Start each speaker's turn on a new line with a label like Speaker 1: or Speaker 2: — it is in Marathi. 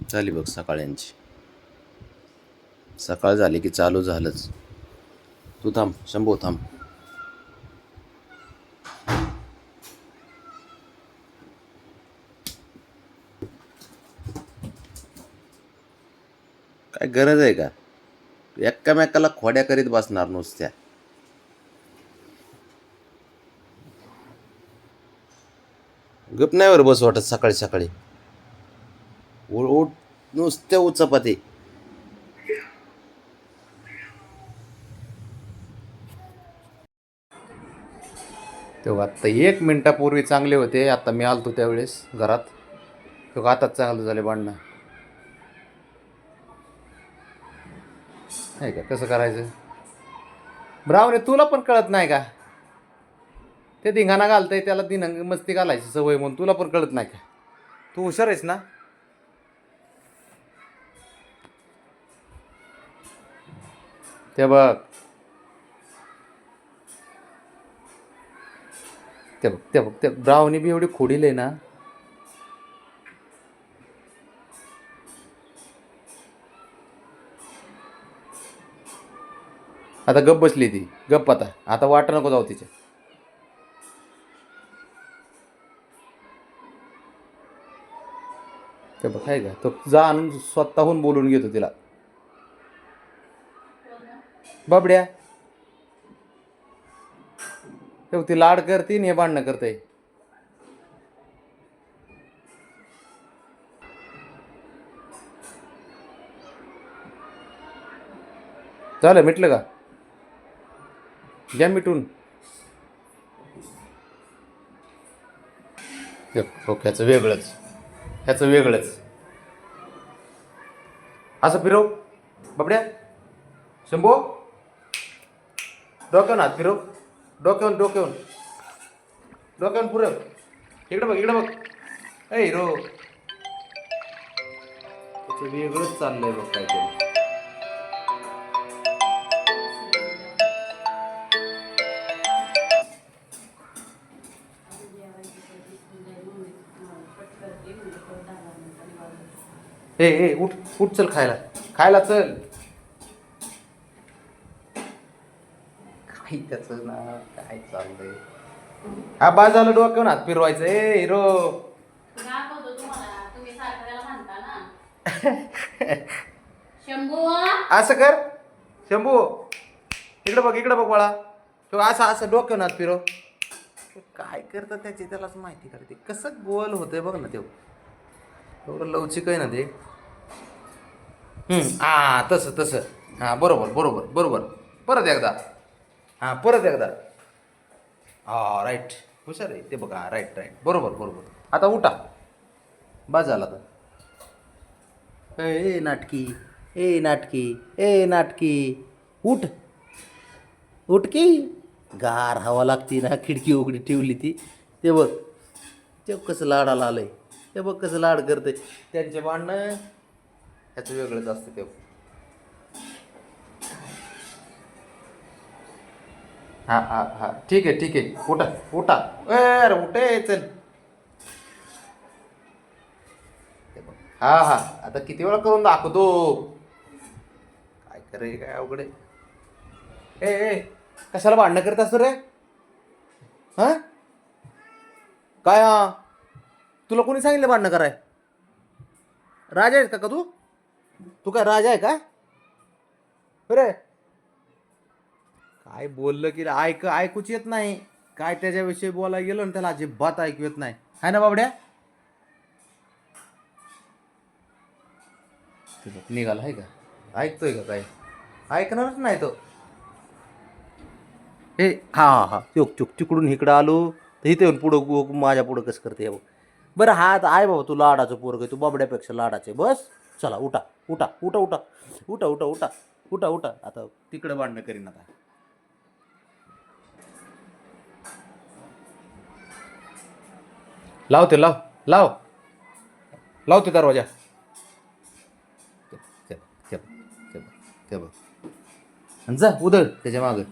Speaker 1: झाली बघ सकाळ्यांची. सकाळ झाली की चालू झालंच. तू थांब शंभू, थांब. काय गरज आहे का एकामेकाला खोड्या करीत बसणार नुसत्या? गप नाही वर बस वाटत सकाळी सकाळी. उठ नुसत्या उचापाती. तेव्हा आत्ता 1 मिनिटापूर्वी चांगले होते, आता मी आलतो त्यावेळेस घरात तेव्हा आताच चांगलं झाले भांडणं. नाही का कसं करायचं? ब्रावणे तुला पण कळत नाही का? ते धिंगाणा घालतंय त्याला धिंग मस्ती घालायची सवय म्हणून तुला पण कळत नाही का? तू हुशार आहेस ना? ते बघ ते ब्रावणी बी एवढी खोडील आहे ना. आता गप बसली ती, गप. आता वाट नको जाऊ तिच्या. ते बघ आहे का, तो जा आणून स्वतःहून बोलून घेतो तिला. बाबड्या तेव्हा ती लाड करते हे भांडणं करते. झालं मिटलं का? घ्या मिटून. ह्याचं वेगळंच, ह्याचं वेगळंच. असं फिरव बाबड्या. शंभू डोक्यावर हात फिरव. डोक्यावर पुरव. इकडे बघ ए हिरो. त्याचं वेगळंच चाललंय बघ काहीतरी. ए उठ चल खायला चल. काही त्याचं ना काय चाललंय. हा बाज झालं डोक्यावर हात फिरवायचं. ए हिरो असं कर. शंभू इकडे बघ बाळा. तो असं डोक्यावर हात फिरव. काय करतं त्याची त्यालाच माहिती करते. कसं गोल होतंय बघ ना. एवढं लवचिक आहे ना ते. तसं हां बरोबर. परत एकदा. राईट. हुशार आहे ते बघा. राईट बरोबर. आता उठा. बस झाला तर. ए नाटकी उठ की. गार हवा लागती ना, खिडकी उघडी ठेवली ती. ते बघ ते कसं लाडाला आलंय. ते बघ कसं लाड करतंय. त्यांचे भांडणं ह्याचं वेगळंच असतं. ते हा ठीक आहे. उठा. अरे उठे चल. हा आता किती वेळा करून दाखवतो. काय करे काय अवघड आहे. कशाला भांडणं करत असतो रे? हा काय? तुला कोणी सांगितलं भांडणं कराय? राजा आहेस का तू काय राजा आहे का रे? काय बोललं की ऐकूच येत नाही. काय त्याच्याविषयी बोलायला गेलो ना त्याला अजिबात ऐकू येत नाही. आहे ना बाबड्या? निघाला आहे का? ऐकतोय का काय? ऐकणारच नाही तो. हा चुक तिकडून इकडं आलो तर इथे येऊन पुढं माझ्या पुढं कसं करते बघ. बरं हात आहे बाबा. तू लाडाचं पोरग आहे. तू बाबड्यापेक्षा लाडाचे. बस चला उठा. आता तिकडं भांडणं करीन आता. लावते दरवाजा. ते बघ जा उधळ त्याच्या मागं.